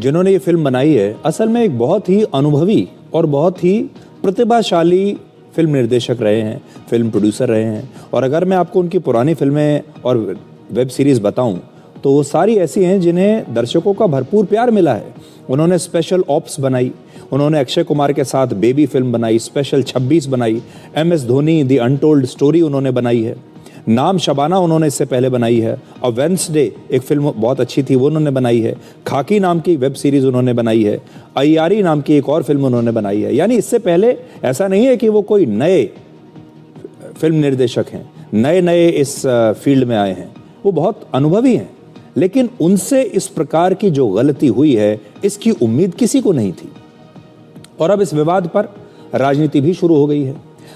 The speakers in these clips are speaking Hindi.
जिन्होंने ये फिल्म बनाई है असल में एक बहुत ही अनुभवी और बहुत ही प्रतिभाशाली फिल्म निर्देशक रहे हैं, फिल्म प्रोड्यूसर रहे हैं। और अगर मैं आपको उनकी पुरानी फिल्में और वेब सीरीज़ बताऊं तो वो सारी ऐसी हैं जिन्हें दर्शकों का भरपूर प्यार मिला है। उन्होंने स्पेशल ऑप्स बनाई, उन्होंने अक्षय कुमार के साथ बेबी फिल्म बनाई, स्पेशल 26 बनाई, MS Dhoni the untold story उन्होंने बनाई है, नाम शबाना उन्होंने इससे पहले बनाई है, और वेंसडे एक फिल्म बहुत अच्छी थी वो उन्होंने बनाई है, खाकी नाम की वेब सीरीज़ उन्होंने बनाई है, अय्यारी नाम की एक और फिल्म उन्होंने बनाई है। यानी इससे पहले ऐसा नहीं है कि वो कोई नए फिल्म निर्देशक हैं, नए नए इस फील्ड में आए हैं, वो बहुत अनुभवी हैं। लेकिन उनसे इस प्रकार की जो गलती हुई है इसकी उम्मीद किसी को नहीं थी। और अब इस विवाद पर राजनीति भी शुरू हो गई है।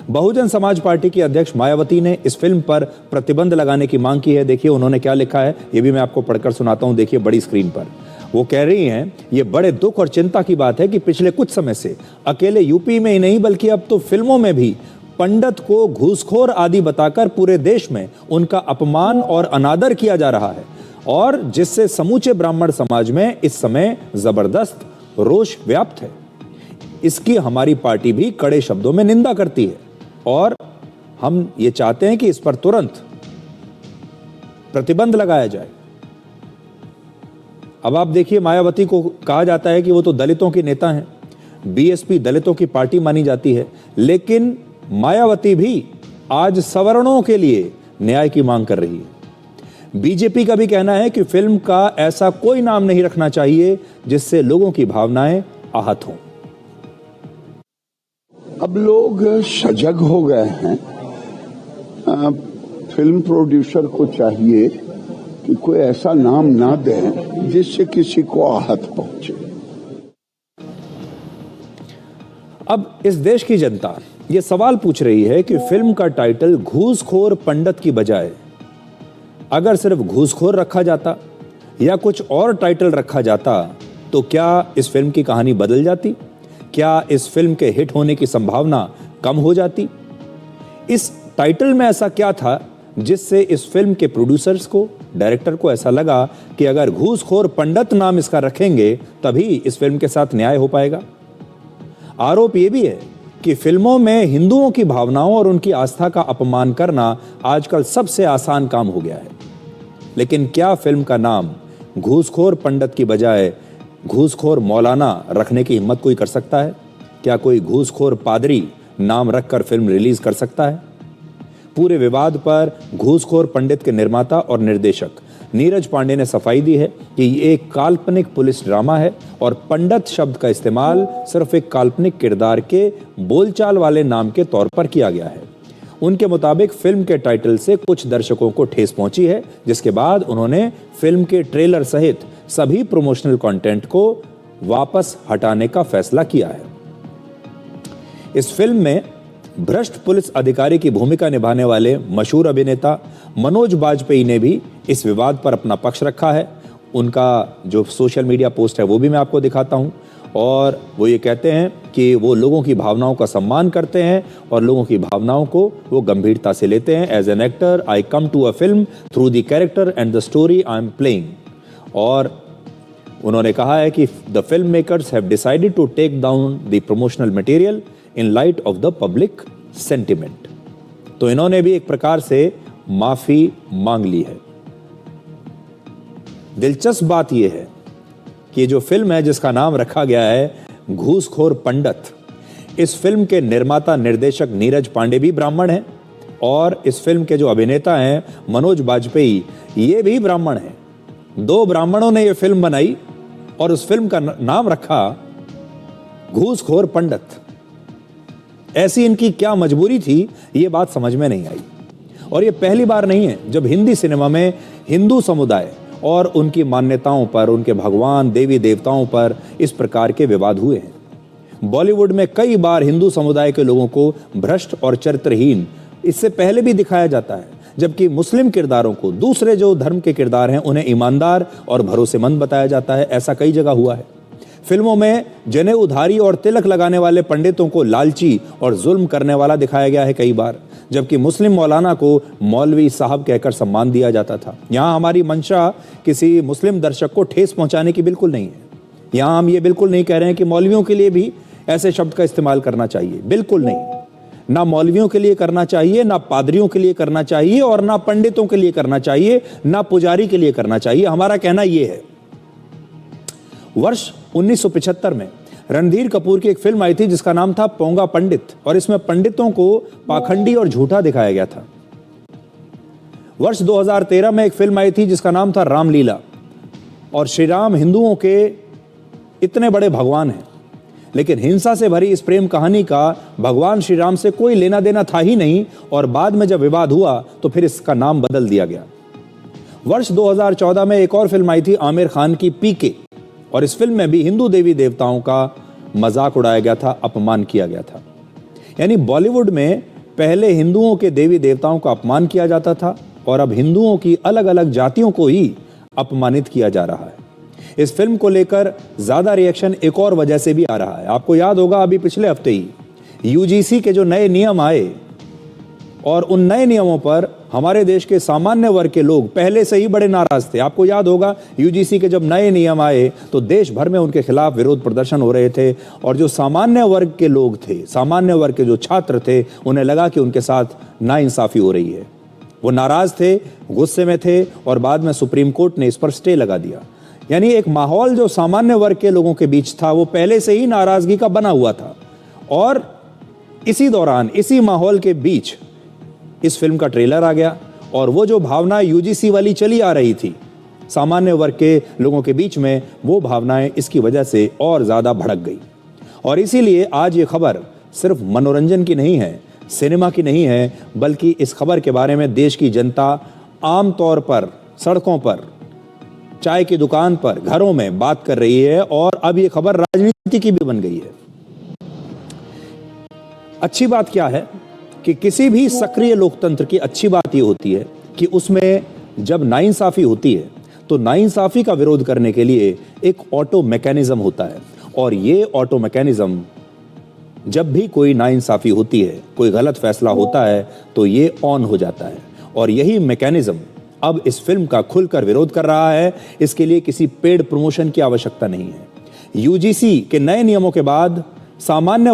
बहुजन समाज पार्टी की अध्यक्ष मायावती ने इस फिल्म पर प्रतिबंध लगाने की मांग की है। देखिए उन्होंने क्या लिखा है, ये भी मैं आपको पढ़कर सुनाता हूं। देखिए बड़ी स्क्रीन पर वो कह रही हैं, ये बड़े दुख और चिंता की बात है कि पिछले कुछ समय से अकेले यूपी में ही नहीं बल्कि अब तो फिल्मों में भी पंडित को घूसखोर आदि बताकर पूरे देश में उनका अपमान और अनादर किया जा रहा है, और जिससे समूचे ब्राह्मण समाज में इस समय जबरदस्त रोष व्याप्त है। इसकी हमारी पार्टी भी कड़े शब्दों में निंदा करती है और हम ये चाहते हैं कि इस पर तुरंत प्रतिबंध लगाया जाए। अब आप देखिए, मायावती को कहा जाता है कि वो तो दलितों की नेता हैं, बीएसपी दलितों की पार्टी मानी जाती है, लेकिन मायावती भी आज सवर्णों के लिए न्याय की मांग कर रही है। बीजेपी का भी कहना है कि फिल्म का ऐसा कोई नाम नहीं रखना चाहिए जिससे लोगों की भावनाएं आहत हों। अब लोग सजग हो गए हैं। फिल्म प्रोड्यूसर को चाहिए कि कोई ऐसा नाम ना दें जिससे किसी को आहत पहुंचे। अब इस देश की जनता ये सवाल पूछ रही है कि फिल्म का टाइटल घूसखोर पंडित की बजाय अगर सिर्फ घूसखोर रखा जाता या कुछ और टाइटल रखा जाता तो क्या इस फिल्म की कहानी बदल जाती? क्या इस फिल्म के हिट होने की संभावना कम हो जाती? इस टाइटल में ऐसा क्या था जिससे इस फिल्म के प्रोड्यूसर्स को, डायरेक्टर को ऐसा लगा कि अगर घूसखोर पंडित नाम इसका रखेंगे तभी इस फिल्म के साथ न्याय हो पाएगा? आरोप यह भी है कि फिल्मों में हिंदुओं की भावनाओं और उनकी आस्था का अपमान करना आजकल सबसे आसान काम हो गया है। लेकिन क्या फिल्म का नाम घूसखोर पंडित की बजाय घूसखोर मौलाना रखने की हिम्मत कोई कर सकता है? क्या कोई घूसखोर पादरी नाम रखकर फिल्म रिलीज कर सकता है? पूरे विवाद पर घूसखोर पंडित के निर्माता और निर्देशक नीरज पांडे ने सफाई दी है कि ये एक काल्पनिक पुलिस ड्रामा है और पंडित शब्द का इस्तेमाल सिर्फ एक काल्पनिक किरदार के बोलचाल वाले नाम के तौर पर किया गया है। उनके मुताबिक फिल्म के टाइटल से कुछ दर्शकों को ठेस पहुंची है, जिसके बाद उन्होंने फिल्म के ट्रेलर सहित सभी प्रमोशनल कंटेंट को वापस हटाने का फैसला किया है। इस फिल्म में भ्रष्ट पुलिस अधिकारी की भूमिका निभाने वाले मशहूर अभिनेता मनोज बाजपेयी ने भी इस विवाद पर अपना पक्ष रखा है। उनका जो सोशल मीडिया पोस्ट है वो भी मैं आपको दिखाता हूं, और वो ये कहते हैं कि वो लोगों की भावनाओं का सम्मान करते हैं और लोगों की भावनाओं को वो गंभीरता से लेते हैं। As an actor I come to a film through the character and the story I am playing. और उन्होंने कहा है कि the film makers have decided to take down the promotional material in light of the public sentiment. तो इन्होंने भी एक प्रकार से माफी मांग ली है। दिलचस्प बात यह है कि जो फिल्म है जिसका नाम रखा गया है घूसखोर पंडित, इस फिल्म के निर्माता निर्देशक नीरज पांडे भी ब्राह्मण हैं और इस फिल्म के जो अभिनेता हैं मनोज बाजपेयी ये भी ब्राह्मण हैं। दो ब्राह्मणों ने ये फिल्म बनाई और उस फिल्म का नाम रखा घूसखोर पंडित। ऐसी इनकी क्या मजबूरी थी, ये बात समझ में नहीं आई। और ये पहली बार नहीं है जब हिंदी सिनेमा में हिंदू समुदाय और उनकी मान्यताओं पर, उनके भगवान देवी देवताओं पर इस प्रकार के विवाद हुए हैं। बॉलीवुड में कई बार हिंदू समुदाय के लोगों को भ्रष्ट और चरित्रहीन इससे पहले भी दिखाया जाता है, जबकि मुस्लिम किरदारों को, दूसरे जो धर्म के किरदार हैं, उन्हें ईमानदार और भरोसेमंद बताया जाता है। ऐसा कई जगह हुआ है। फिल्मों में जनेऊ उधारी और तिलक लगाने वाले पंडितों को लालची और जुल्म करने वाला दिखाया गया है कई बार, जबकि मुस्लिम मौलाना को मौलवी साहब कहकर सम्मान दिया जाता था। यहाँ हमारी मंशा किसी मुस्लिम दर्शक को ठेस पहुंचाने की बिल्कुल नहीं है। यहां हम ये बिल्कुल नहीं कह रहे हैं कि मौलवियों के लिए भी ऐसे शब्द का इस्तेमाल करना चाहिए, बिल्कुल नहीं। ना मौलवियों के लिए करना चाहिए, ना पादरियों के लिए करना चाहिए, और ना पंडितों के लिए करना चाहिए, ना पुजारी के लिए करना चाहिए। हमारा कहना यह है, वर्ष 1975 में रणधीर कपूर की एक फिल्म आई थी जिसका नाम था पोंगा पंडित, और इसमें पंडितों को पाखंडी और झूठा दिखाया गया था। वर्ष 2013 में एक फिल्म आई थी जिसका नाम था रामलीला, और श्री राम हिंदुओं के इतने बड़े भगवान हैं, लेकिन हिंसा से भरी इस प्रेम कहानी का भगवान श्री राम से कोई लेना देना था ही नहीं, और बाद में जब विवाद हुआ तो फिर इसका नाम बदल दिया गया। वर्ष 2014 में एक और फिल्म आई थी आमिर खान की पीके, और इस फिल्म में भी हिंदू देवी देवताओं का मजाक उड़ाया गया था, अपमान किया गया था। यानी बॉलीवुड में पहले हिंदुओं के देवी देवताओं का अपमान किया जाता था, और अब हिंदुओं की अलग अलग जातियों को ही अपमानित किया जा रहा है। इस फिल्म को लेकर ज्यादा रिएक्शन एक और वजह से भी आ रहा है। आपको याद होगा, अभी पिछले हफ्ते ही यूजीसी के जो नए नियम आए, और उन नए नियमों पर हमारे देश के सामान्य वर्ग के लोग पहले से ही बड़े नाराज थे। आपको याद होगा, यूजीसी के जब नए नियम आए तो देश भर में उनके खिलाफ विरोध प्रदर्शन हो रहे थे, और जो सामान्य वर्ग के लोग थे, सामान्य वर्ग के जो छात्र थे, उन्हें लगा कि उनके साथ नाइंसाफी हो रही है। वो नाराज थे, गुस्से में थे, और बाद में सुप्रीम कोर्ट ने इस पर स्टे लगा दिया। यानी एक माहौल जो सामान्य वर्ग के लोगों के बीच था, वो पहले से ही नाराजगी का बना हुआ था, और इसी दौरान, इसी माहौल के बीच इस फिल्म का ट्रेलर आ गया, और वो जो भावना यूजीसी वाली चली आ रही थी सामान्य वर्ग के लोगों के बीच में, वो भावनाएं इसकी वजह से और ज्यादा भड़क गई। और इसीलिए आज ये खबर सिर्फ मनोरंजन की नहीं है, सिनेमा की नहीं है, बल्कि इस खबर के बारे में देश की जनता आमतौर पर सड़कों पर, चाय की दुकान पर, घरों में बात कर रही है, और अब ये खबर राजनीति की भी बन गई है। अच्छी बात क्या है कि किसी भी सक्रिय लोकतंत्र की अच्छी बात ये होती है कि उसमें जब नाइंसाफी होती है तो नाइंसाफी का विरोध करने के लिए एक ऑटो मैकेनिज्म होता है, और ये ऑटो मैकेनिज्म जब भी कोई नाइंसाफी होती है, कोई गलत फैसला होता है, तो ये ऑन हो जाता है। और यही मैकेनिज्म अब इस फिल्म का खुलकर विरोध कर रहा है। इसके लिए किसी पेड प्रमोशन की आवश्यकता नहीं है। यूजीसी के नए नियमों के बाद सामान्य